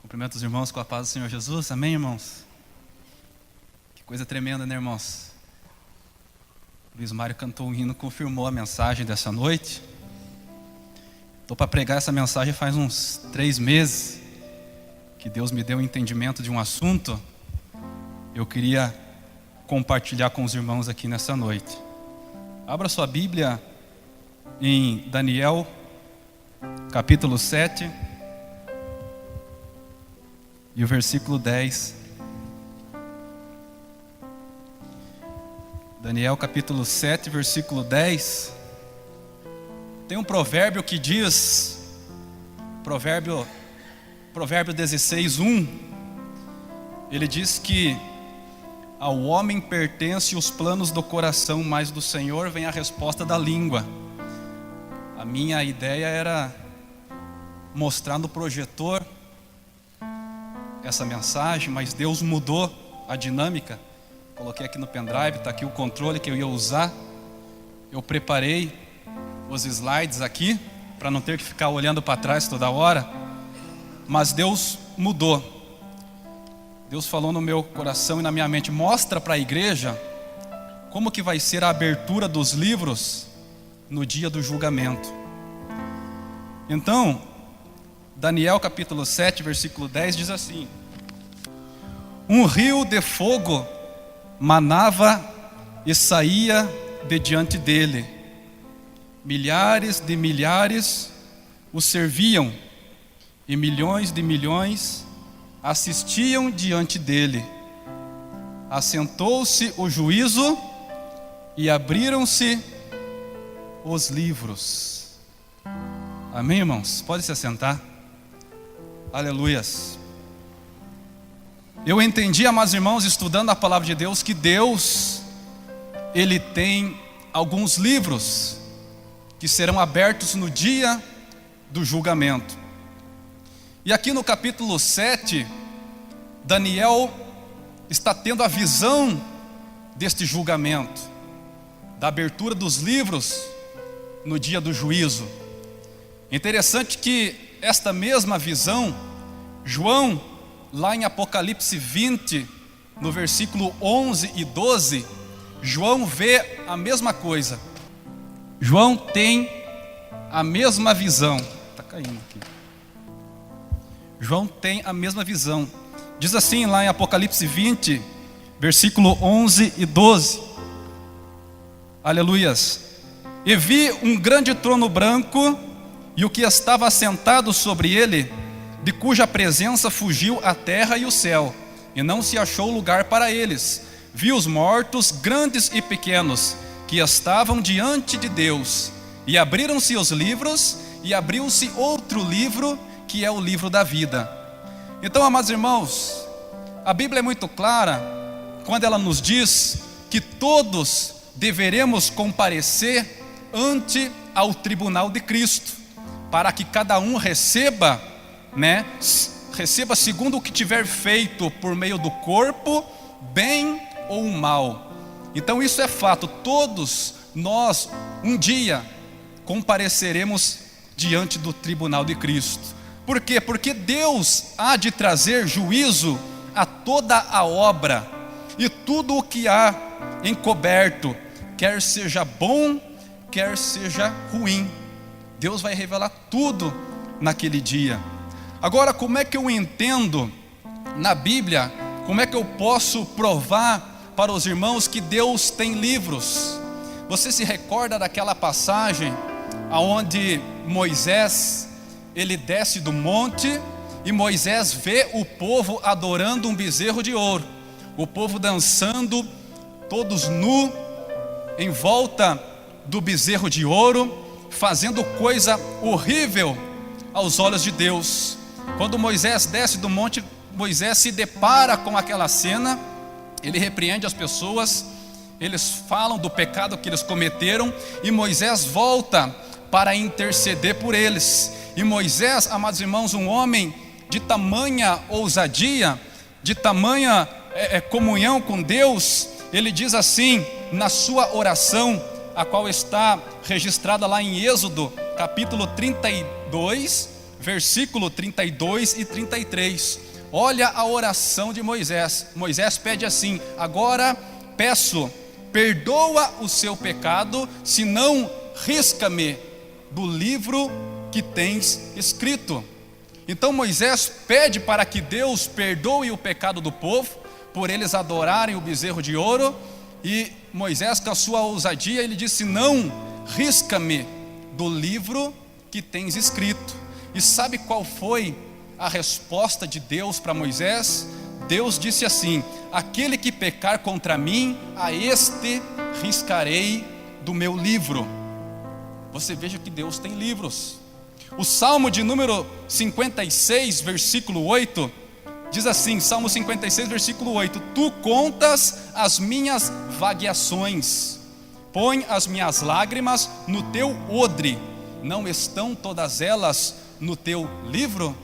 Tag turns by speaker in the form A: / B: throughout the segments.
A: Cumprimento os irmãos com a paz do Senhor Jesus. Amém, irmãos? Que coisa tremenda, né, irmãos? Luiz Mário cantou um hino, confirmou a mensagem dessa noite. Estou para pregar essa mensagem faz uns 3 meses, que Deus me deu um entendimento de um assunto. Eu queria compartilhar com os irmãos aqui nessa noite. Abra sua Bíblia em Daniel, capítulo 7, e o versículo 10. Daniel, capítulo 7, versículo 10. Tem um provérbio que diz, provérbio 16:1. Ele diz que ao homem pertence os planos do coração, mas do Senhor vem a resposta da língua. A minha ideia era mostrar no projetor essa mensagem, mas Deus mudou a dinâmica. Coloquei aqui no pendrive, está aqui o controle que eu ia usar. Eu preparei os slides aqui, para não ter que ficar olhando para trás toda hora. Mas Deus mudou. Deus falou no meu coração e na minha mente: mostra para a igreja como que vai ser a abertura dos livros no dia do julgamento. Então, Daniel capítulo 7, versículo 10 diz assim: um rio de fogo manava e saía de diante dele. Milhares de milhares o serviam, e milhões de milhões assistiam diante dele. Assentou-se o juízo e abriram-se os livros. Amém, irmãos? Pode se assentar. Aleluias. Eu entendi, amados irmãos, estudando a palavra de Deus, que Deus, Ele tem alguns livros que serão abertos no dia do julgamento. E aqui no capítulo 7, Daniel está tendo a visão deste julgamento, da abertura dos livros no dia do juízo. Interessante que esta mesma visão, João, lá em Apocalipse 20, no versículo 11 e 12, João vê a mesma coisa. João tem a mesma visão. Está caindo aqui. João tem a mesma visão. Diz assim lá em Apocalipse 20, versículo 11 e 12. Aleluias. E vi um grande trono branco, e o que estava assentado sobre ele, de cuja presença fugiu a terra e o céu, e não se achou lugar para eles. Vi os mortos, grandes e pequenos, que estavam diante de Deus, e abriram-se os livros, e abriu-se outro livro, que é o livro da vida. Então, amados irmãos, a Bíblia é muito clara quando ela nos diz que todos deveremos comparecer ante ao tribunal de Cristo, para que cada um receba segundo o que tiver feito por meio do corpo, bem ou mal. Então isso é fato, todos nós um dia compareceremos diante do tribunal de Cristo. Por quê? Porque Deus há de trazer juízo a toda a obra, e tudo o que há encoberto, quer seja bom, quer seja ruim, Deus vai revelar tudo naquele dia. Agora, como é que eu entendo na Bíblia, como é que eu posso provar para os irmãos que Deus tem livros? Você se recorda daquela passagem onde Moisés, ele desce do monte, e Moisés vê o povo adorando um bezerro de ouro, o povo dançando, todos nu, em volta do bezerro de ouro, fazendo coisa horrível aos olhos de Deus. Quando Moisés desce do monte, Moisés se depara com aquela cena, ele repreende as pessoas, eles falam do pecado que eles cometeram, e Moisés volta para interceder por eles. E Moisés, amados irmãos, um homem de tamanha ousadia, de tamanha comunhão com Deus, ele diz assim na sua oração, a qual está registrada lá em Êxodo, capítulo 32, versículo 32 e 33. Olha a oração de Moisés. Moisés pede assim: agora peço, perdoa o seu pecado, se não, risca-me do livro que tens escrito. Então Moisés pede para que Deus perdoe o pecado do povo, por eles adorarem o bezerro de ouro. E Moisés, com a sua ousadia, ele disse: não, risca-me do livro que tens escrito. E sabe qual foi a resposta de Deus para Moisés? Deus disse assim: aquele que pecar contra mim, a este riscarei do meu livro. Você veja que Deus tem livros. O Salmo de número 56, versículo 8, diz assim, Salmo 56, versículo 8: tu contas as minhas vagueações, põe as minhas lágrimas no teu odre, não estão todas elas no teu livro?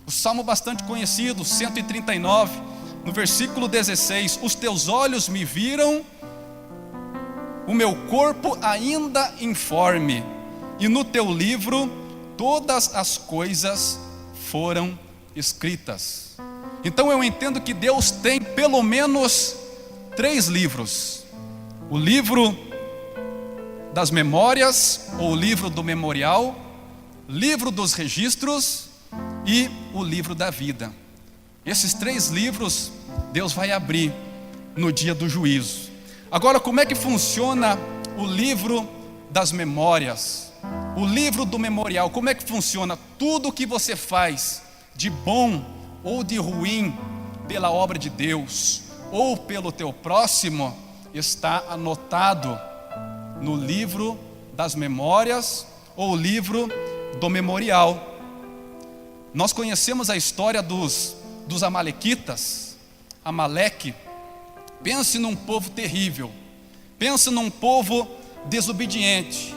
A: O salmo bastante conhecido, 139, no versículo 16: os teus olhos me viram, o meu corpo ainda informe, e no teu livro todas as coisas foram escritas. Então eu entendo que Deus tem pelo menos 3 livros: o livro das memórias, ou o livro do memorial, livro dos registros e o livro da vida. Esses 3 livros Deus vai abrir no dia do juízo. Agora, como é que funciona o livro das memórias? O livro do memorial, como é que funciona? Tudo que você faz de bom ou de ruim pela obra de Deus ou pelo teu próximo está anotado no livro das memórias ou livro do memorial. Nós conhecemos a história dos amalequitas. Amaleque, pense num povo terrível, pense num povo desobediente,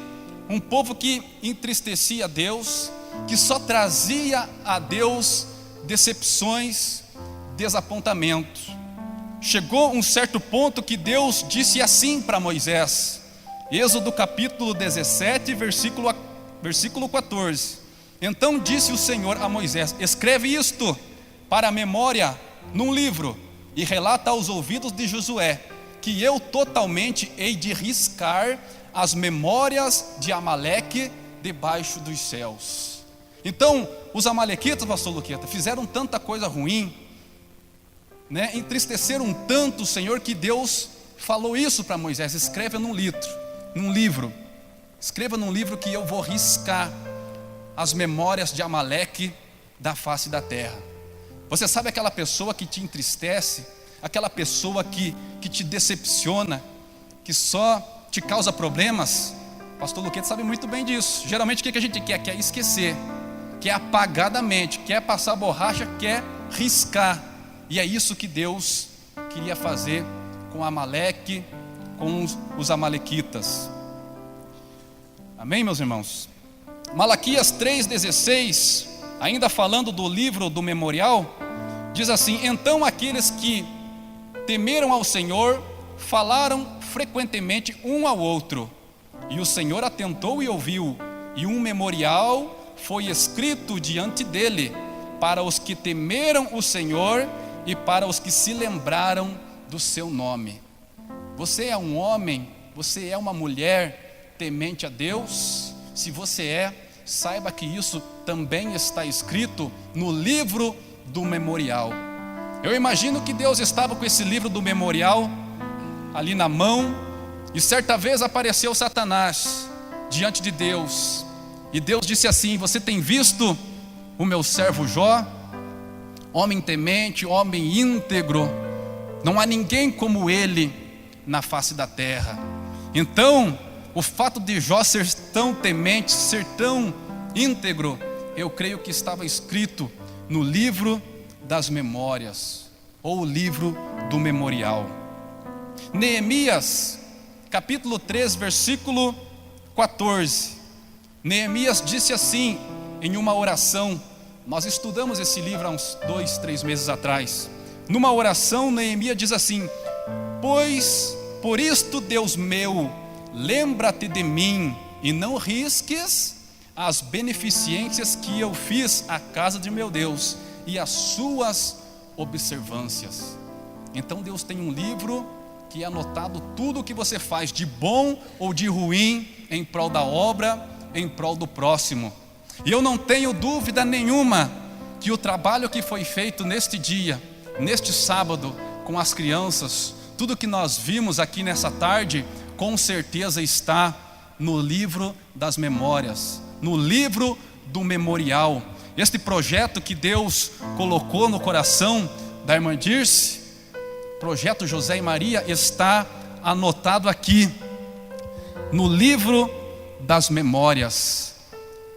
A: um povo que entristecia a Deus, que só trazia a Deus decepções, desapontamentos. Chegou um certo ponto que Deus disse assim para Moisés, Êxodo capítulo 17, versículo 14: então disse o Senhor a Moisés: escreve isto para a memória num livro, e relata aos ouvidos de Josué, que eu totalmente hei de riscar as memórias de Amaleque debaixo dos céus. Então, os amalequitas, pastor Luqueta, fizeram tanta coisa ruim, né? Entristeceram tanto o Senhor, que Deus falou isso para Moisés: escreva num livro, escreva num livro que eu vou riscar as memórias de Amaleque da face da terra. Você sabe aquela pessoa que te entristece, aquela pessoa que te decepciona, que só te causa problemas? Pastor Luquete sabe muito bem disso. Geralmente o que a gente quer? Quer esquecer, quer apagar da mente, quer passar borracha, quer riscar. E é isso que Deus queria fazer com Amaleque, com os amalequitas. Amém, meus irmãos? Malaquias 3,16, ainda falando do livro do memorial, diz assim: então aqueles que temeram ao Senhor falaram frequentemente um ao outro, e o Senhor atentou e ouviu, e um memorial foi escrito diante dele, para os que temeram o Senhor e para os que se lembraram do seu nome. Você é um homem, você é uma mulher temente a Deus? Se você é, saiba que isso também está escrito no livro do memorial. Eu imagino que Deus estava com esse livro do memorial ali na mão, e certa vez apareceu Satanás diante de Deus, e Deus disse assim: você tem visto o meu servo Jó, homem temente, homem íntegro, não há ninguém como ele na face da terra. Então, o fato de Jó ser tão temente, ser tão íntegro, eu creio que estava escrito no livro das memórias, ou o livro do memorial. Neemias, capítulo 3, versículo 14. Neemias disse assim, em uma oração. Nós estudamos esse livro há uns 2, 3 meses atrás. Numa oração, Neemias diz assim: pois por isto, Deus meu, lembra-te de mim, e não risques as beneficências que eu fiz à casa de meu Deus e as suas observâncias. Então Deus tem um livro que é anotado tudo o que você faz de bom ou de ruim em prol da obra, em prol do próximo. E eu não tenho dúvida nenhuma que o trabalho que foi feito neste dia, neste sábado, com as crianças, tudo que nós vimos aqui nessa tarde, com certeza está no livro das memórias, no livro do memorial. Este projeto que Deus colocou no coração da irmã Dirce, projeto José e Maria, está anotado aqui no livro das memórias.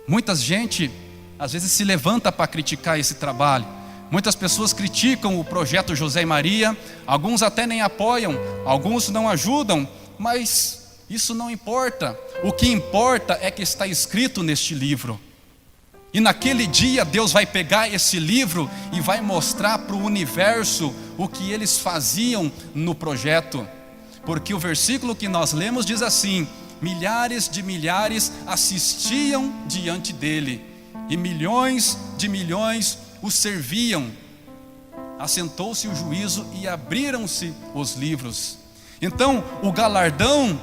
A: Muita gente às vezes se levanta para criticar esse trabalho. Muitas pessoas criticam o projeto José e Maria, alguns até nem apoiam, alguns não ajudam, mas isso não importa. O que importa é que está escrito neste livro. E naquele dia Deus vai pegar esse livro e vai mostrar para o universo o que eles faziam no projeto. Porque o versículo que nós lemos diz assim: milhares de milhares assistiam diante dele, e milhões de milhões o serviam. Assentou-se o juízo e abriram-se os livros. Então o galardão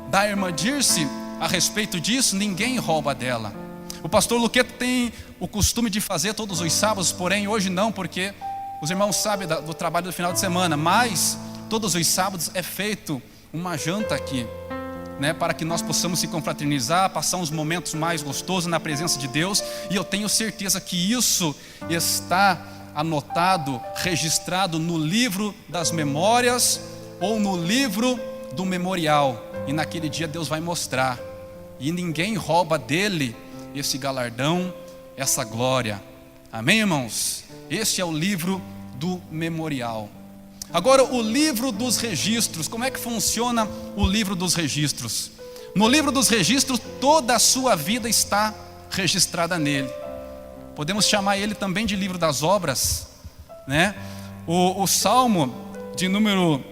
A: da irmã Dirce, a respeito disso, ninguém rouba dela. O pastor Luqueta tem o costume de fazer todos os sábados, porém hoje não, porque os irmãos sabem do trabalho do final de semana, mas todos os sábados é feito uma janta aqui, né, para que nós possamos se confraternizar, passar uns momentos mais gostosos na presença de Deus. E eu tenho certeza que isso está anotado, registrado no livro das memórias ou no livro do memorial. E naquele dia Deus vai mostrar, e ninguém rouba dele esse galardão, essa glória. Amém, irmãos? Este é o livro do memorial. Agora, o livro dos registros. Como é que funciona o livro dos registros? No livro dos registros, toda a sua vida está registrada nele. Podemos chamar ele também de livro das obras, né? O Salmo de número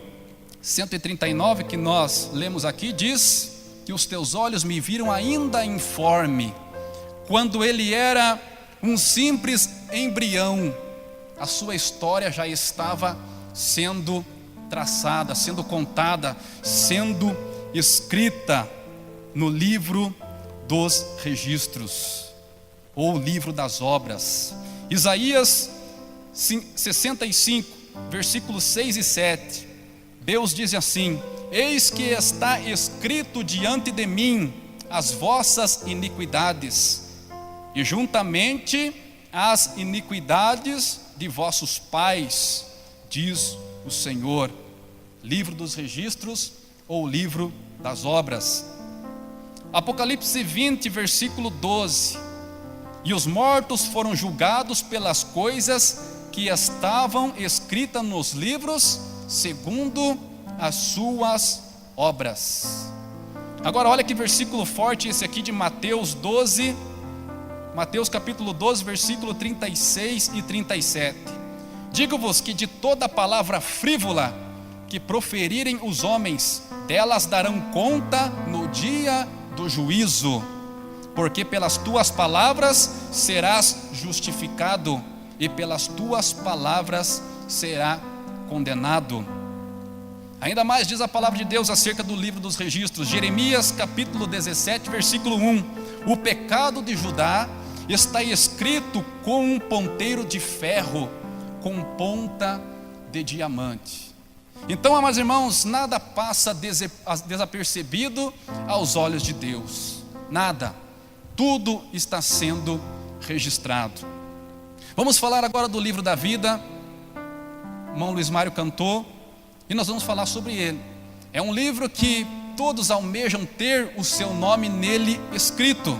A: 139 que nós lemos aqui diz que os teus olhos me viram ainda informe, quando ele era um simples embrião. A sua história já estava sendo traçada, sendo contada, sendo escrita no livro dos registros, ou livro das obras. Isaías 65, versículos 6 e 7, Deus diz assim: eis que está escrito diante de mim as vossas iniquidades, e juntamente as iniquidades de vossos pais, diz o Senhor. Livro dos registros ou livro das obras. Apocalipse 20, versículo 12: e os mortos foram julgados pelas coisas que estavam escritas nos livros, segundo as suas obras. Agora olha que versículo forte esse aqui de Mateus 12, Mateus capítulo 12, versículo 36 e 37. Digo-vos que de toda palavra frívola que proferirem os homens, delas darão conta no dia do juízo. Porque pelas tuas palavras serás justificado, e pelas tuas palavras será condenado. Ainda mais diz a palavra de Deus acerca do livro dos registros. Jeremias capítulo 17, versículo 1: o pecado de Judá está escrito com um ponteiro de ferro, com ponta de diamante. Então, amados irmãos, nada passa desapercebido aos olhos de Deus. Nada. Tudo está sendo registrado. Vamos falar agora do livro da vida. O irmão Luiz Mário cantou, e nós vamos falar sobre ele. É um livro que todos almejam ter o seu nome nele escrito,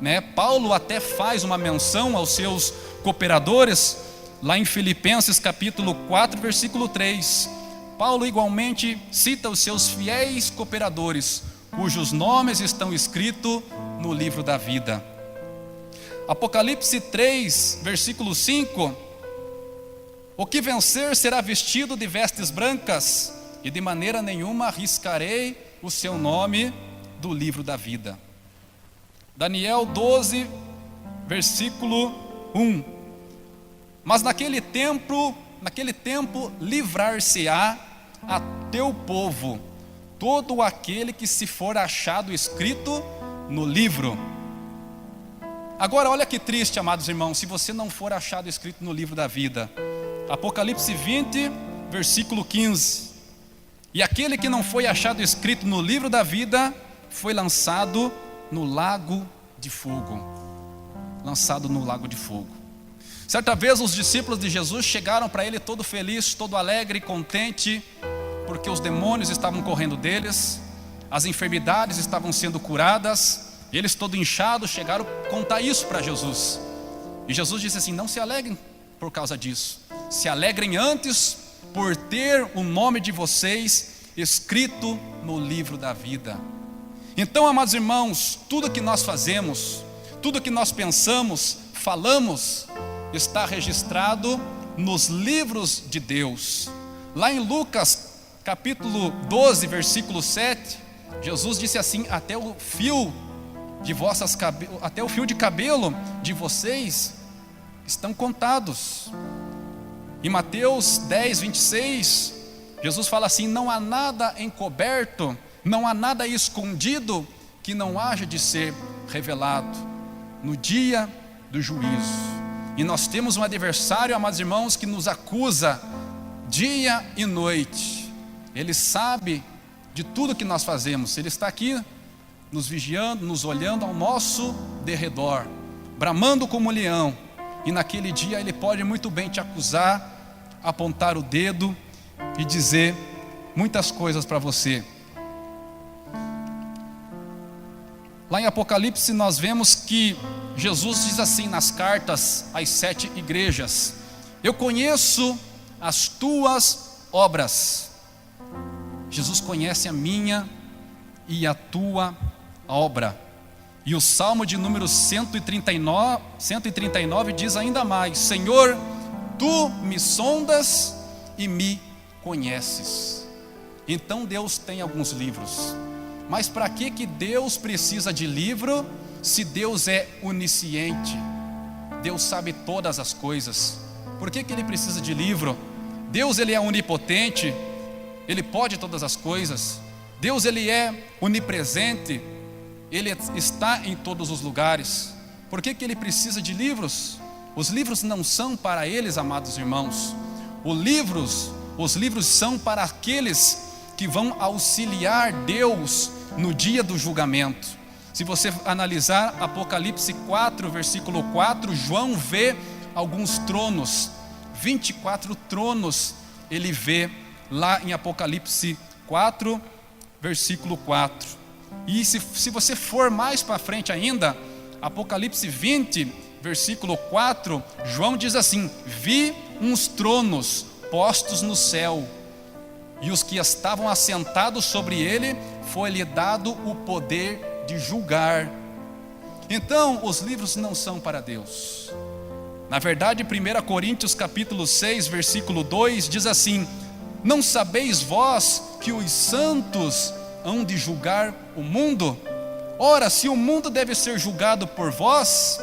A: né? Paulo até faz uma menção aos seus cooperadores, lá em Filipenses capítulo 4, versículo 3. Paulo igualmente cita os seus fiéis cooperadores, cujos nomes estão escritos no livro da vida. Apocalipse 3, versículo 5: o que vencer será vestido de vestes brancas, e de maneira nenhuma arriscarei o seu nome do livro da vida. Daniel 12, versículo 1. Mas naquele tempo livrar-se-á a teu povo todo aquele que se for achado escrito no livro. Agora olha que triste, amados irmãos, se você não for achado escrito no livro da vida. Apocalipse 20, versículo 15. E aquele que não foi achado escrito no livro da vida foi lançado no lago de fogo. Lançado no lago de fogo. Certa vez os discípulos de Jesus chegaram para ele todo feliz, todo alegre, contente, porque os demônios estavam correndo deles, as enfermidades estavam sendo curadas, eles todo inchados chegaram a contar isso para Jesus. E Jesus disse assim: não se alegrem por causa disso, se alegrem antes por ter o nome de vocês escrito no livro da vida. Então, amados irmãos, tudo que nós fazemos, tudo que nós pensamos, falamos, está registrado nos livros de Deus. Lá em Lucas capítulo 12, versículo 7, Jesus disse assim: até o fio de cabelo de vocês estão contados. Em Mateus 10, 26, Jesus fala assim: não há nada encoberto, não há nada escondido que não haja de ser revelado no dia do juízo. E nós temos um adversário, amados irmãos, que nos acusa dia e noite. Ele sabe de tudo que nós fazemos. Ele está aqui nos vigiando, nos olhando ao nosso derredor, bramando como leão. E naquele dia ele pode muito bem te acusar, apontar o dedo e dizer muitas coisas para você. Lá em Apocalipse nós vemos que Jesus diz assim nas cartas às 7 igrejas: eu conheço as tuas obras. Jesus conhece a minha e a tua obra. E o Salmo de número 139 diz ainda mais: Senhor, tu me sondas e me conheces. Então Deus tem alguns livros. Mas para que Deus precisa de livro, se Deus é onisciente? Deus sabe todas as coisas. Por que Ele precisa de livro? Deus, Ele é onipotente, Ele pode todas as coisas. Deus, Ele é onipresente, Ele está em todos os lugares. Por que Ele precisa de livros? Os livros não são para eles, amados irmãos. Os livros são para aqueles que vão auxiliar Deus no dia do julgamento. Se você analisar Apocalipse 4, versículo 4, João vê alguns tronos, 24 tronos ele vê lá em Apocalipse 4, versículo 4. E se você for mais para frente ainda, Apocalipse 20, versículo 4, João diz assim: vi uns tronos postos no céu, e os que estavam assentados sobre ele, foi-lhe dado o poder de julgar. Então, os livros não são para Deus. Na verdade, 1 Coríntios capítulo 6, versículo 2, diz assim: não sabeis vós que os santos hão de julgar o mundo? Ora, se o mundo deve ser julgado por vós,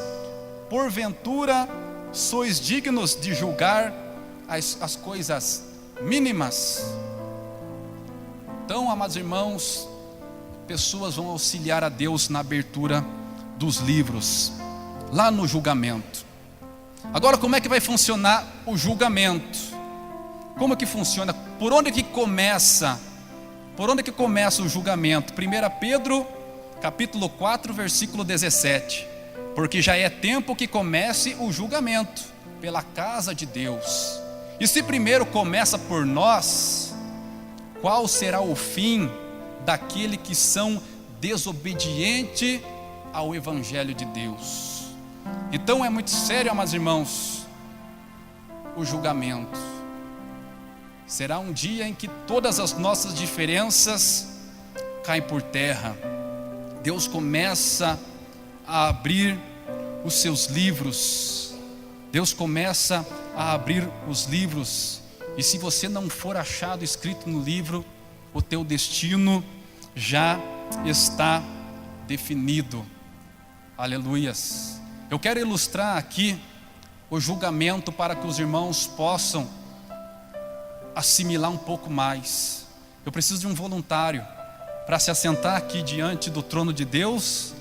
A: porventura sois dignos de julgar as coisas mínimas? Então, amados irmãos, pessoas vão auxiliar a Deus na abertura dos livros, lá no julgamento. Agora, como é que vai funcionar o julgamento? Como que funciona? Por onde que começa? Por onde que começa o julgamento? 1 Pedro, capítulo 4, versículo 17. Porque já é tempo que comece o julgamento pela casa de Deus. E se primeiro começa por nós, qual será o fim daquele que são desobedientes ao Evangelho de Deus? Então é muito sério, amados irmãos, o julgamento. Será um dia em que todas as nossas diferenças caem por terra. Deus começa a abrir os seus livros. Deus começa a abrir os livros. E se você não for achado escrito no livro, o teu destino já está definido. Aleluias. Eu quero ilustrar aqui o julgamento para que os irmãos possam assimilar um pouco mais. Eu preciso de um voluntário para se assentar aqui diante do trono de Deus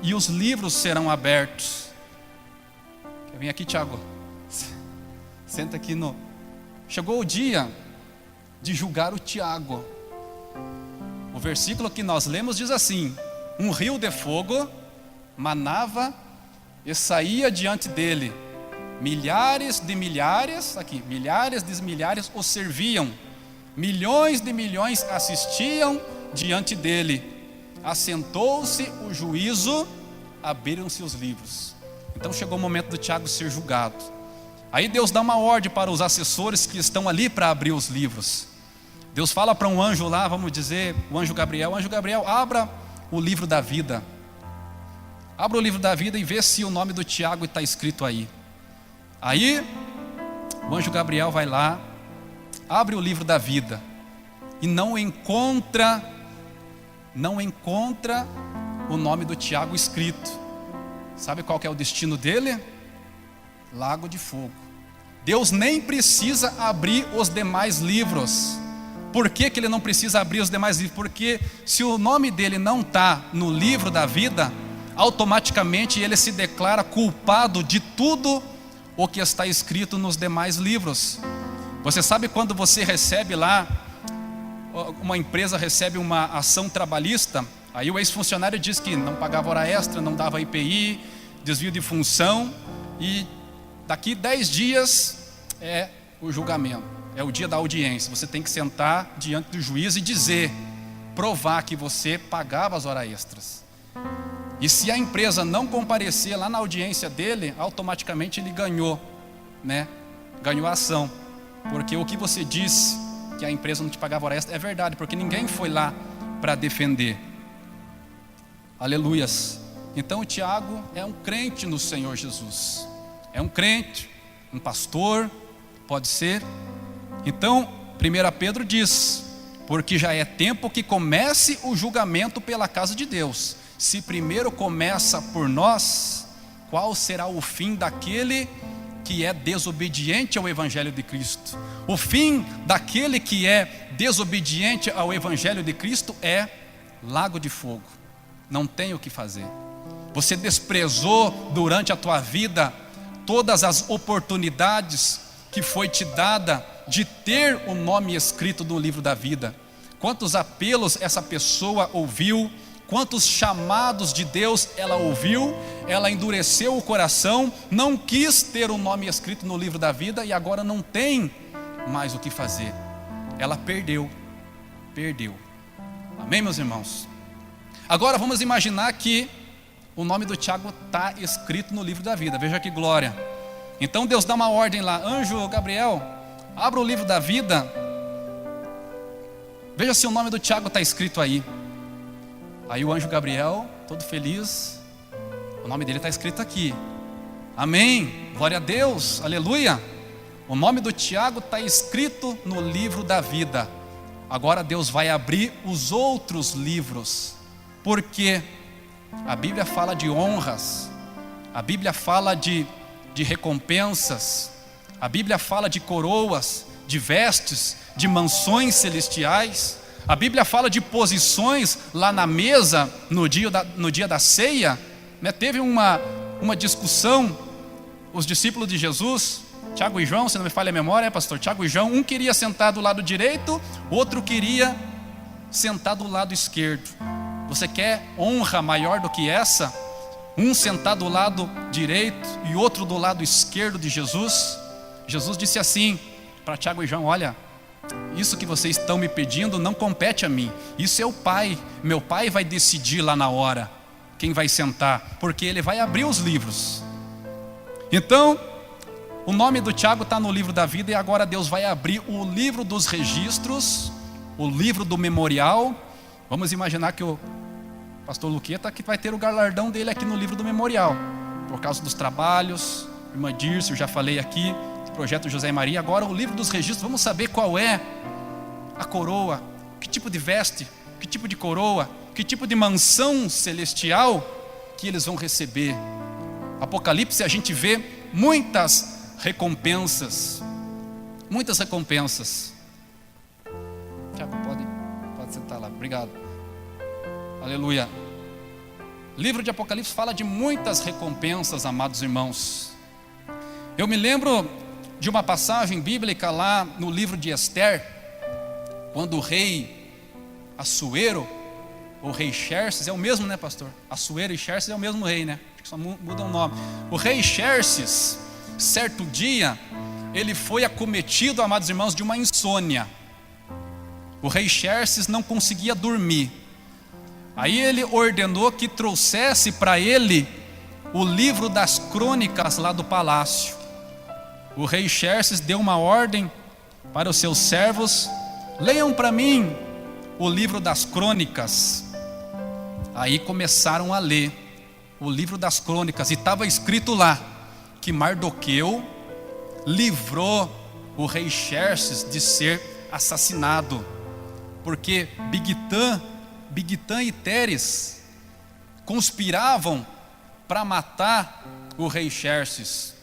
A: e os livros serão abertos. Vem aqui, Tiago. Senta aqui no... Chegou o dia de julgar o Tiago. O versículo que nós lemos diz assim: um rio de fogo manava e saía diante dele. Milhares de milhares o serviam. Milhões de milhões assistiam diante dele. Assentou-se o juízo, abriram-se os livros. Então chegou o momento do Tiago ser julgado. Aí Deus dá uma ordem para os assessores que estão ali para abrir os livros. Deus fala para um anjo lá, vamos dizer, o anjo Gabriel: abra o livro da vida. Abra o livro da vida e vê se o nome do Tiago está escrito aí. Aí o anjo Gabriel vai lá, abre o livro da vida e não encontra o nome do Tiago escrito. Sabe qual que é o destino dele? Lago de fogo. Deus nem precisa abrir os demais livros. Por que ele não precisa abrir os demais livros? Porque se o nome dele não está no livro da vida, automaticamente ele se declara culpado de tudo o que está escrito nos demais livros. Você sabe quando você recebe lá, uma empresa recebe uma ação trabalhista, aí o ex-funcionário diz que não pagava hora extra, não dava IPI, desvio de função, e daqui 10 dias é o julgamento, é o dia da audiência. Você tem que sentar diante do juiz e dizer, provar que você pagava as horas extras. E se a empresa não comparecer lá na audiência dele, automaticamente ele ganhou, né? Ganhou a ação. Porque o que você disse que a empresa não te pagava hora extra é verdade, porque ninguém foi lá para defender. Aleluias. Então o Tiago é um crente no Senhor Jesus. É um crente, um pastor, pode ser. Então 1 Pedro diz: porque já é tempo que comece o julgamento pela casa de Deus. Se primeiro começa por nós, qual será o fim daquele que é desobediente ao Evangelho de Cristo? O fim daquele que é desobediente ao Evangelho de Cristo é lago de fogo. Não tem o que fazer. Você desprezou durante a tua vida todas as oportunidades que foi te dada de ter o nome escrito no livro da vida. Quantos apelos essa pessoa ouviu, quantos chamados de Deus ela ouviu, ela endureceu o coração, não quis ter o nome escrito no livro da vida e agora não tem mais o que fazer. Ela perdeu. Amém, meus irmãos? Agora vamos imaginar que o nome do Tiago está escrito no livro da vida. Veja que glória. Então Deus dá uma ordem lá: anjo Gabriel, abra o livro da vida, veja se o nome do Tiago está escrito aí. Aí o anjo Gabriel, todo feliz, o nome dele está escrito aqui. Amém, glória a Deus, aleluia. O nome do Tiago está escrito no livro da vida. Agora Deus vai abrir os outros livros. Porque a Bíblia fala de honras, a Bíblia fala de recompensas, a Bíblia fala de coroas, de vestes, de mansões celestiais. A Bíblia fala de posições lá na mesa, no dia da ceia, né? Teve uma discussão, os discípulos de Jesus, Tiago e João, se não me falha a memória, pastor, Tiago e João, um queria sentar do lado direito, outro queria sentar do lado esquerdo. Você quer honra maior do que essa? Um sentar do lado direito e outro do lado esquerdo de Jesus? Jesus disse assim para Tiago e João: olha, isso que vocês estão me pedindo não compete a mim, isso é o Pai. Meu Pai vai decidir lá na hora quem vai sentar, porque Ele vai abrir os livros. Então o nome do Tiago está no livro da vida, e agora Deus vai abrir o livro dos registros, o livro do memorial. Vamos imaginar que o pastor Luqueta que vai ter o galardão dele aqui no livro do memorial, por causa dos trabalhos. Irmã Dirce, eu já falei aqui, projeto José e Maria. Agora o livro dos registros, vamos saber qual é a coroa, que tipo de veste, que tipo de coroa, que tipo de mansão celestial que eles vão receber. Apocalipse, a gente vê muitas recompensas. Muitas recompensas. Tiago, pode sentar lá, obrigado. Aleluia. O livro de Apocalipse fala de muitas recompensas, amados irmãos. Eu me lembro de uma passagem bíblica lá no livro de Esther, quando o rei Assuero, o rei Xerxes, é o mesmo, né, pastor? Assuero e Xerxes é o mesmo rei, né? Acho que só muda o nome. O rei Xerxes, certo dia, ele foi acometido, amados irmãos, de uma insônia. O rei Xerxes não conseguia dormir. Aí ele ordenou que trouxesse para ele o livro das crônicas lá do palácio. O rei Xerxes deu uma ordem para os seus servos: leiam para mim o livro das crônicas. Aí começaram a ler o livro das crônicas, e estava escrito lá que Mardoqueu livrou o rei Xerxes de ser assassinado, porque Bigtã e Teres conspiravam para matar o rei Xerxes.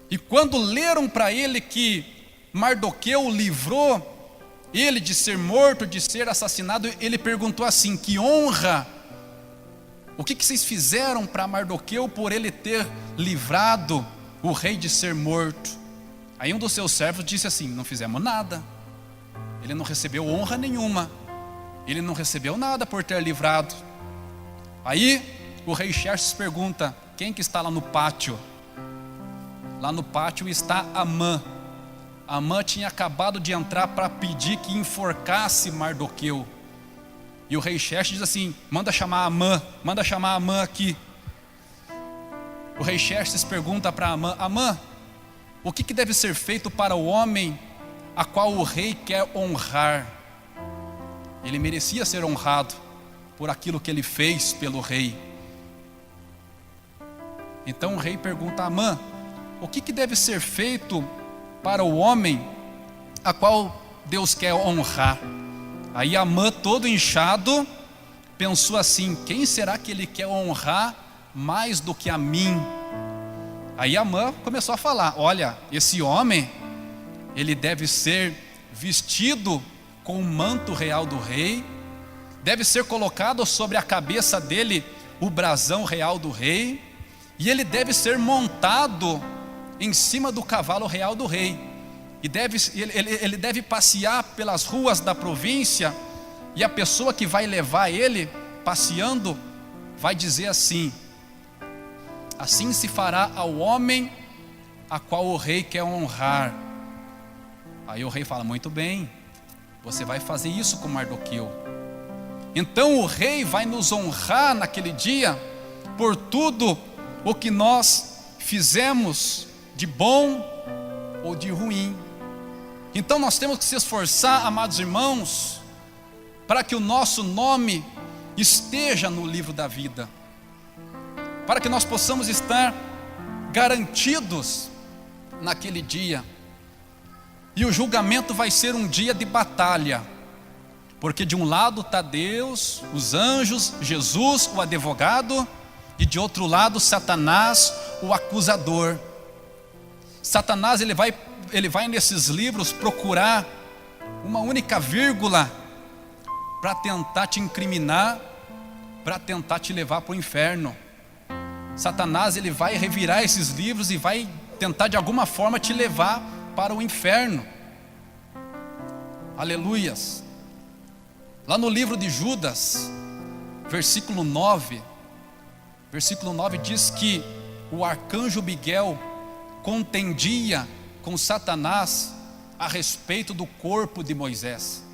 A: E quando leram para ele que Mardoqueu livrou ele de ser morto, de ser assassinado, ele perguntou assim: que honra, o que vocês fizeram para Mardoqueu por ele ter livrado o rei de ser morto? Aí um dos seus servos disse assim: não fizemos nada, ele não recebeu honra nenhuma, ele não recebeu nada por ter livrado. Aí o rei Xerxes pergunta: quem que está lá no pátio? Lá no pátio está Amã. Amã tinha acabado de entrar para pedir que enforcasse Mardoqueu. E o rei Xerxes diz assim: manda chamar Amã aqui. O rei Xerxes pergunta para Amã: Amã, o que deve ser feito para o homem a qual o rei quer honrar? Ele merecia ser honrado por aquilo que ele fez pelo rei. Então o rei pergunta a Amã: o que deve ser feito para o homem a qual Deus quer honrar? Aí Amã, todo inchado, pensou assim: quem será que ele quer honrar mais do que a mim? Aí Amã começou a falar: olha, esse homem, ele deve ser vestido com o manto real do rei, deve ser colocado sobre a cabeça dele o brasão real do rei, e ele deve ser montado em cima do cavalo real do rei, e ele deve passear pelas ruas da província, e a pessoa que vai levar ele passeando vai dizer assim: assim se fará ao homem a qual o rei quer honrar. Aí o rei fala: muito bem, você vai fazer isso com Mardoqueu. Então o rei vai nos honrar naquele dia por tudo o que nós fizemos de bom ou de ruim. Então nós temos que se esforçar, amados irmãos, para que o nosso nome esteja no livro da vida, para que nós possamos estar garantidos naquele dia. E o julgamento vai ser um dia de batalha, porque de um lado está Deus, os anjos, Jesus, o advogado, e de outro lado Satanás, o acusador. Satanás ele vai nesses livros procurar uma única vírgula para tentar te incriminar, para tentar te levar para o inferno. Satanás ele vai revirar esses livros e vai tentar de alguma forma te levar para o inferno. Aleluias. Lá no livro de Judas, versículo 9 diz que o arcanjo Miguel contendia com Satanás a respeito do corpo de Moisés.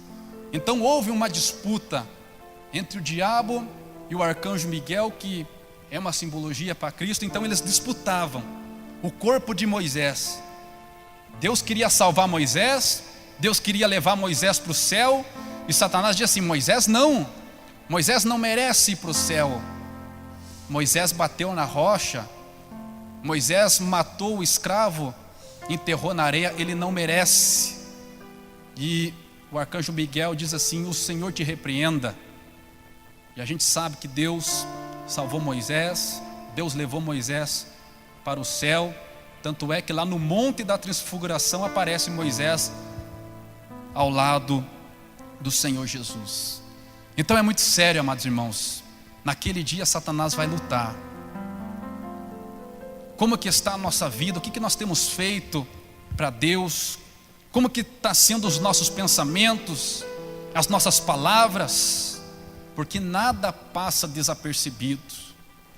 A: Então houve uma disputa entre o diabo e o arcanjo Miguel, que é uma simbologia para Cristo. Então eles disputavam o corpo de Moisés. Deus queria salvar Moisés, Deus queria levar Moisés para o céu, e Satanás dizia assim: Moisés não merece ir para o céu. Moisés bateu na rocha, Moisés matou o escravo, enterrou na areia, ele não merece. E o arcanjo Miguel diz assim: o Senhor te repreenda. E a gente sabe que Deus salvou Moisés, Deus levou Moisés para o céu. Tanto é que lá no Monte da Transfiguração aparece Moisés ao lado do Senhor Jesus. Então é muito sério, amados irmãos. Naquele dia Satanás vai lutar. Como que está a nossa vida? O que nós temos feito para Deus? Como que está sendo os nossos pensamentos, as nossas palavras? Porque nada passa desapercebido.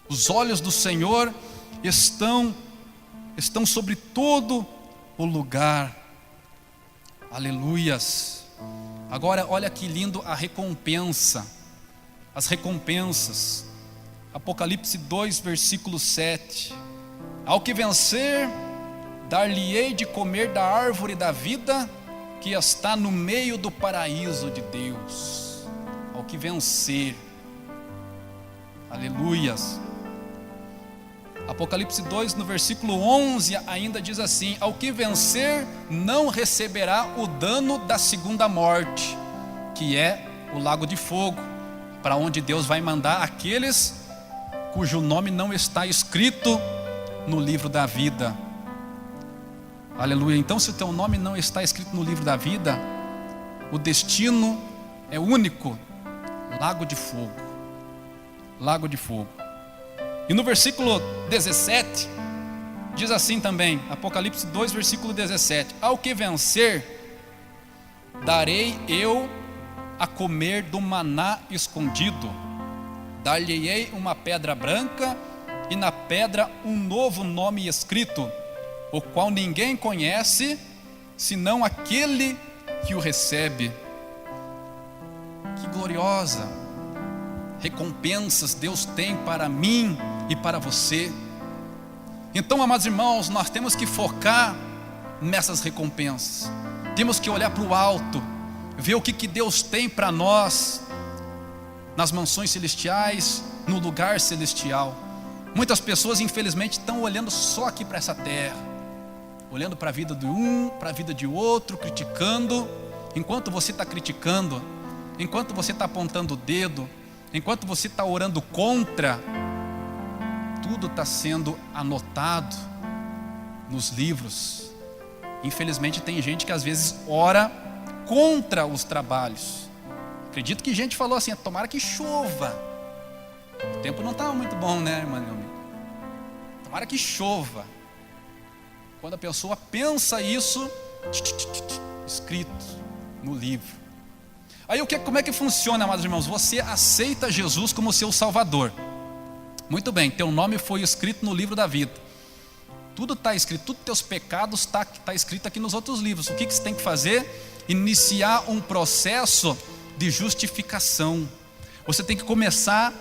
A: Os olhos do Senhor estão sobre todo o lugar. Aleluias. Agora olha que lindo a recompensa. As recompensas. Apocalipse 2, versículo 7. Ao que vencer, dar-lhe-ei de comer da árvore da vida, que está no meio do paraíso de Deus. Ao que vencer. Aleluias. Apocalipse 2, no versículo 11, ainda diz assim: ao que vencer, não receberá o dano da segunda morte, que é o lago de fogo, para onde Deus vai mandar aqueles cujo nome não está escrito no livro da vida. Aleluia. Então, se o teu nome não está escrito no livro da vida, o destino é único: lago de fogo. Lago de fogo. E no versículo 17 diz assim também, Apocalipse 2, versículo 17: ao que vencer, darei eu a comer do maná escondido, dar-lhe-ei uma pedra branca, e na pedra um novo nome escrito, o qual ninguém conhece, senão aquele que o recebe. Que gloriosa recompensas Deus tem para mim e para você. Então, amados irmãos, nós temos que focar nessas recompensas. Temos que olhar para o alto, ver o que Deus tem para nós nas mansões celestiais, no lugar celestial. Muitas pessoas, infelizmente, estão olhando só aqui para essa terra, olhando para a vida de um, para a vida de outro, criticando. Enquanto você está criticando, enquanto você está apontando o dedo, enquanto você está orando contra, tudo está sendo anotado nos livros. Infelizmente tem gente que às vezes ora contra os trabalhos. Acredito que gente falou assim: tomara que chova. O tempo não está muito bom, né, irmã? Tomara que chova. Quando a pessoa pensa isso, escrito no livro. Aí como é que funciona, amados irmãos? Você aceita Jesus como seu Salvador. Muito bem, teu nome foi escrito no livro da vida. Tudo está escrito, todos os teus pecados está escrito aqui nos outros livros. O que você tem que fazer? Iniciar um processo de justificação. Você tem que começar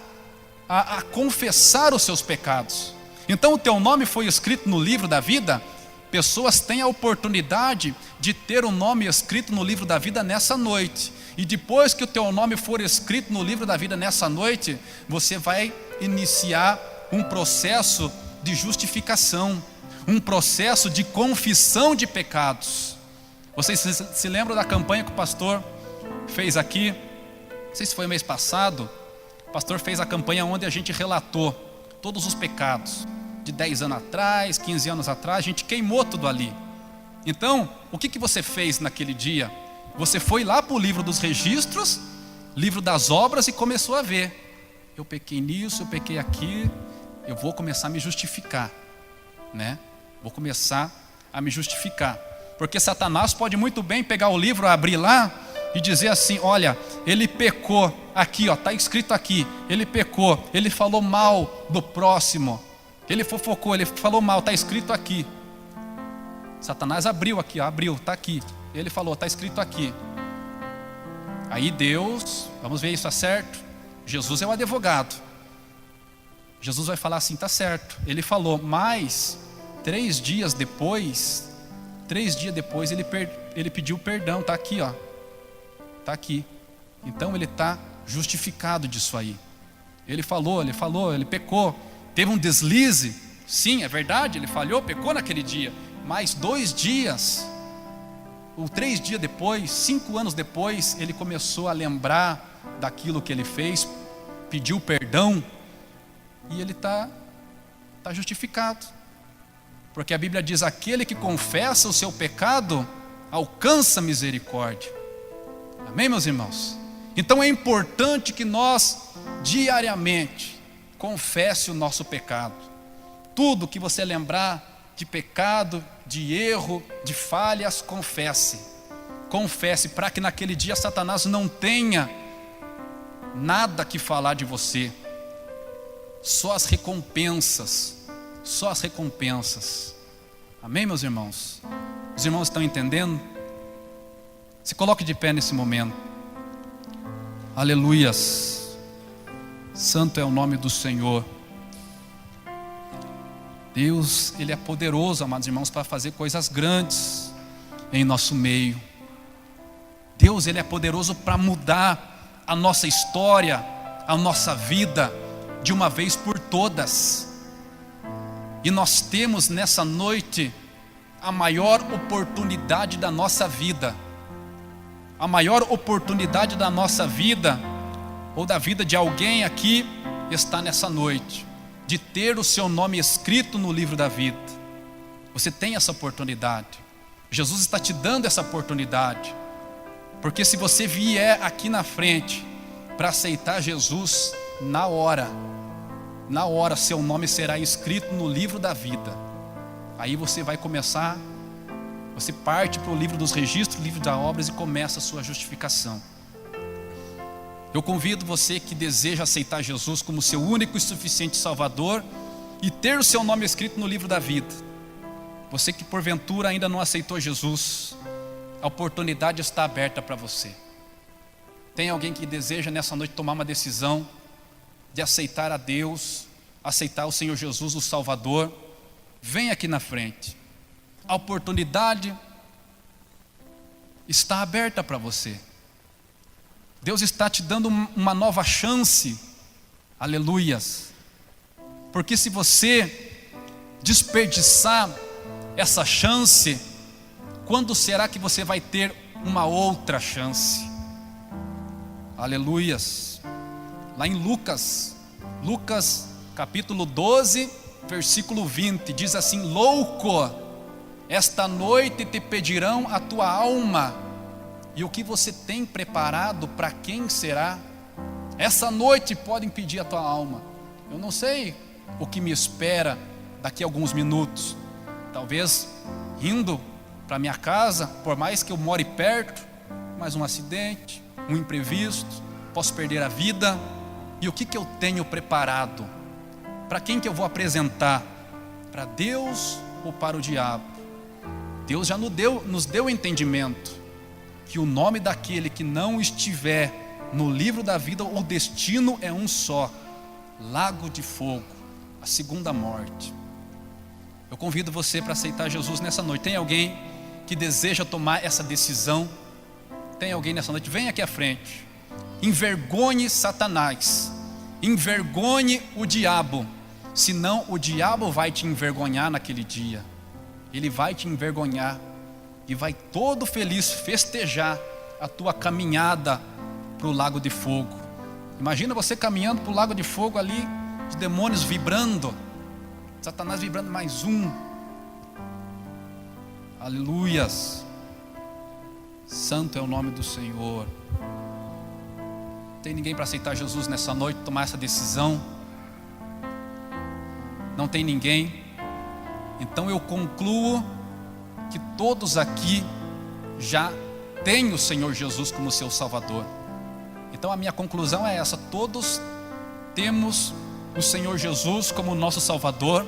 A: a confessar os seus pecados. Então o teu nome foi escrito no livro da vida. Pessoas têm a oportunidade de ter o nome escrito no livro da vida nessa noite. E depois que o teu nome for escrito no livro da vida nessa noite, você vai iniciar um processo de justificação, um processo de confissão de pecados. Vocês se lembram da campanha que o pastor fez aqui? Não sei se foi mês passado. O pastor fez a campanha onde a gente relatou todos os pecados de 10 anos atrás, 15 anos atrás. A gente queimou tudo ali. Então, o que você fez naquele dia? Você foi lá para o livro dos registros, livro das obras, e começou a ver: eu pequei nisso, eu pequei aqui, eu vou começar a me justificar, né? Vou começar a me justificar. Porque Satanás pode muito bem pegar o livro, abrir lá e dizer assim: olha, ele pecou aqui, ó, está escrito aqui, ele pecou, ele falou mal do próximo, ele fofocou, ele falou mal, está escrito aqui. Satanás abriu aqui, ó, abriu, está aqui. Ele falou, está escrito aqui. Aí Deus, vamos ver isso, é certo? Jesus é o advogado. Jesus vai falar assim: está certo. Ele falou, mas 3 dias depois, ele pediu perdão, está aqui, ó. Está aqui. Então ele está justificado disso aí. Ele falou, ele pecou. Teve um deslize. Sim, é verdade, ele falhou, pecou naquele dia. Mas 2 dias, ou 3 dias depois, 5 anos depois, ele começou a lembrar daquilo que ele fez, pediu perdão. e ele está justificado. Porque a Bíblia diz: aquele que confessa o seu pecado alcança misericórdia. Amém, meus irmãos? Então é importante que nós diariamente confesse o nosso pecado. Tudo que você lembrar de pecado, de erro, de falhas, confesse. Confesse, para que naquele dia Satanás não tenha nada que falar de você. Só as recompensas. Só as recompensas. Amém, meus irmãos? Os irmãos estão entendendo? Se coloque de pé nesse momento. Aleluias. Santo é o nome do Senhor. Deus, Ele é poderoso, amados irmãos, para fazer coisas grandes em nosso meio. Deus, Ele é poderoso para mudar a nossa história, a nossa vida, de uma vez por todas. E nós temos nessa noite a maior oportunidade da nossa vida. A maior oportunidade da nossa vida, ou da vida de alguém aqui, está nessa noite, de ter o seu nome escrito no livro da vida. Você tem essa oportunidade. Jesus está te dando essa oportunidade. Porque se você vier aqui na frente para aceitar Jesus, na hora seu nome será escrito no livro da vida. Aí você vai começar, você parte para o livro dos registros, livro das obras, e começa a sua justificação. Eu convido você que deseja aceitar Jesus como seu único e suficiente Salvador e ter o seu nome escrito no livro da vida. Você que porventura ainda não aceitou Jesus, a oportunidade está aberta para você. Tem alguém que deseja nessa noite tomar uma decisão de aceitar a Deus, aceitar o Senhor Jesus, o Salvador? Vem aqui na frente. A oportunidade está aberta para você. Deus está te dando uma nova chance. Aleluias. Porque se você desperdiçar essa chance, quando será que você vai ter uma outra chance? Aleluias. Lá em Lucas capítulo 12, versículo 20, diz assim: louco, esta noite te pedirão a tua alma, e o que você tem preparado, para quem será? Essa noite podem pedir a tua alma. Eu não sei o que me espera daqui a alguns minutos. Talvez indo para minha casa, por mais que eu more perto, mas um acidente, um imprevisto, posso perder a vida. E o que eu tenho preparado? Para quem que eu vou apresentar? Para Deus ou para o diabo? Deus já nos deu entendimento que o nome daquele que não estiver no livro da vida, o destino é um só: lago de fogo, a segunda morte. Eu convido você para aceitar Jesus nessa noite. Tem alguém que deseja tomar essa decisão? Tem alguém nessa noite? Vem aqui à frente. Envergonhe Satanás, envergonhe o diabo, senão o diabo vai te envergonhar naquele dia. Ele vai te envergonhar e vai todo feliz festejar a tua caminhada para o lago de fogo. Imagina você caminhando para o lago de fogo ali, os demônios vibrando, Satanás vibrando, mais um. Aleluias. Santo é o nome do Senhor. Tem ninguém para aceitar Jesus nessa noite, tomar essa decisão? Não tem ninguém? Então eu concluo que todos aqui já têm o Senhor Jesus como seu Salvador. Então a minha conclusão é essa: todos temos o Senhor Jesus como nosso Salvador,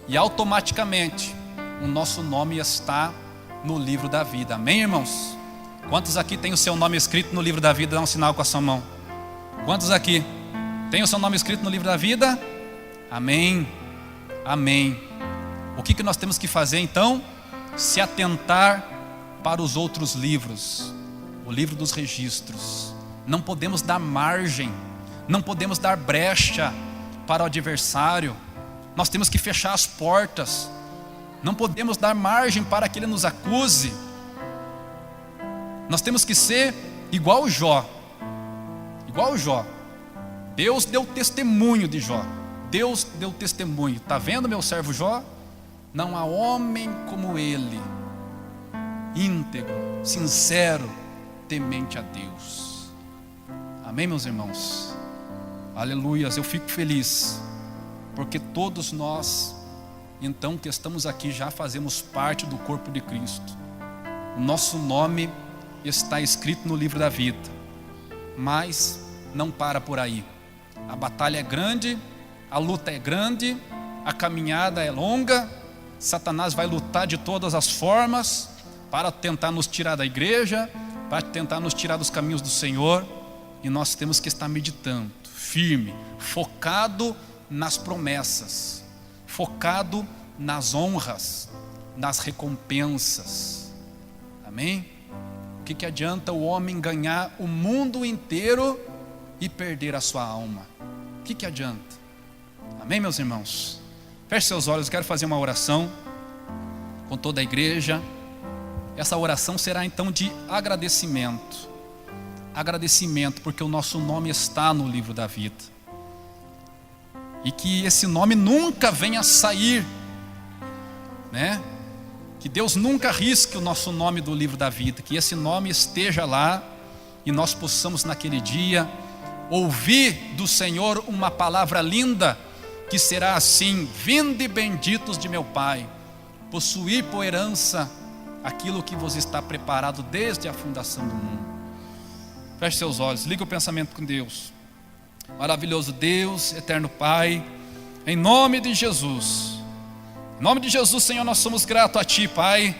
A: e automaticamente o nosso nome está no livro da vida. Amém, irmãos? Quantos aqui têm o seu nome escrito no livro da vida? Dá um sinal com a sua mão. Quantos aqui têm o seu nome escrito no livro da vida? Amém. Amém. O que nós temos que fazer então? Se atentar para os outros livros, o livro dos registros. Não podemos dar margem, não podemos dar brecha para o adversário. Nós temos que fechar as portas. Não podemos dar margem para que ele nos acuse. Nós temos que ser igual o Jó. Igual o Jó. Deus deu testemunho de Jó. Deus deu testemunho: está vendo meu servo Jó? Não há homem como ele, íntegro, sincero, temente a Deus. Amém, meus irmãos? Aleluias. Eu fico feliz, porque todos nós, então, que estamos aqui, já fazemos parte do corpo de Cristo. O nosso nome está escrito no livro da vida, mas não para por aí. A batalha é grande, a luta é grande, a caminhada é longa. Satanás vai lutar de todas as formas para tentar nos tirar da igreja, para tentar nos tirar dos caminhos do Senhor. E nós temos que estar meditando, firme, focado nas promessas, focado nas honras, nas recompensas. Amém? O que adianta o homem ganhar o mundo inteiro e perder a sua alma? O que adianta? Amém, meus irmãos? Feche seus olhos, eu quero fazer uma oração com toda a igreja. Essa oração será então de agradecimento. Agradecimento porque o nosso nome está no livro da vida. E que esse nome nunca venha a sair, né? Que Deus nunca risque o nosso nome do livro da vida. Que esse nome esteja lá e nós possamos naquele dia ouvir do Senhor uma palavra linda, que será assim: vinde benditos de meu Pai, possuir por herança aquilo que vos está preparado desde a fundação do mundo. Feche seus olhos, liga o pensamento com Deus. Maravilhoso Deus, eterno Pai, em nome de Jesus, em nome de Jesus, Senhor, nós somos gratos a Ti, Pai,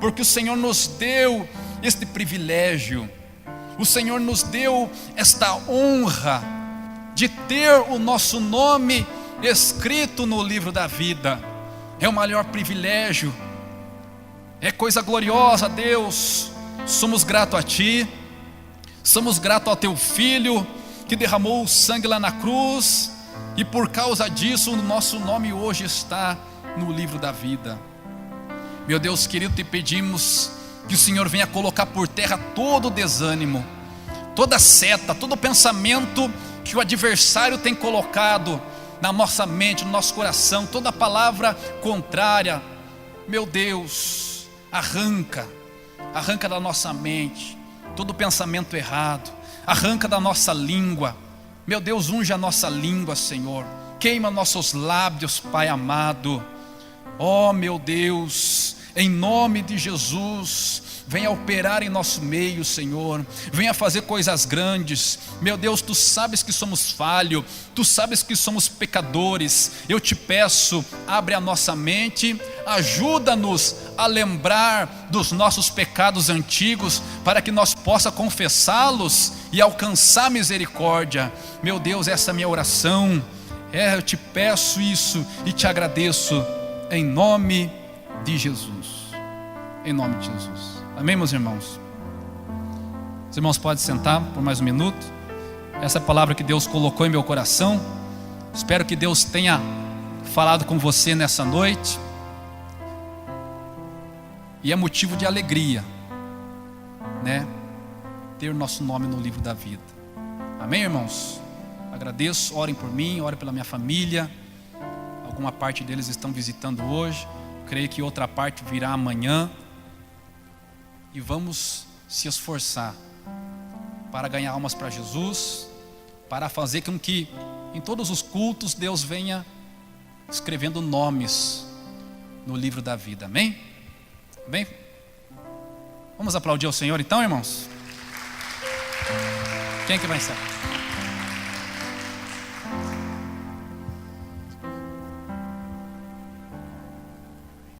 A: porque o Senhor nos deu este privilégio, o Senhor nos deu esta honra de ter o nosso nome escrito no livro da vida. É o maior privilégio, é coisa gloriosa, Deus. Somos gratos a Ti, somos gratos ao Teu Filho, que derramou o sangue lá na cruz, e por causa disso o nosso nome hoje está no livro da vida. Meu Deus querido, te pedimos que o Senhor venha colocar por terra todo o desânimo, toda seta, todo pensamento que o adversário tem colocado na nossa mente, no nosso coração, toda palavra contrária. Meu Deus, arranca da nossa mente todo pensamento errado, arranca da nossa língua. Meu Deus, unge a nossa língua, Senhor, queima nossos lábios, Pai amado. Oh meu Deus, em nome de Jesus, venha operar em nosso meio, Senhor, venha fazer coisas grandes. Meu Deus, Tu sabes que somos falhos, Tu sabes que somos pecadores. Eu te peço, abre a nossa mente, ajuda-nos a lembrar dos nossos pecados antigos, para que nós possa confessá-los e alcançar misericórdia. Meu Deus, essa é a minha oração, eu te peço isso e te agradeço, em nome de Jesus, em nome de Jesus. Amém, meus irmãos? Os irmãos podem sentar por mais um minuto. Essa é a palavra que Deus colocou em meu coração. Espero que Deus tenha falado com você nessa noite. E é motivo de alegria, né? Ter o nosso nome no livro da vida. Amém, irmãos? Agradeço, orem por mim, orem pela minha família. Alguma parte deles estão visitando hoje, creio que outra parte virá amanhã. E vamos se esforçar para ganhar almas para Jesus, para fazer com que em todos os cultos Deus venha escrevendo nomes no livro da vida. Amém? Bem, vamos aplaudir ao Senhor então, irmãos? Quem que vai encerrar?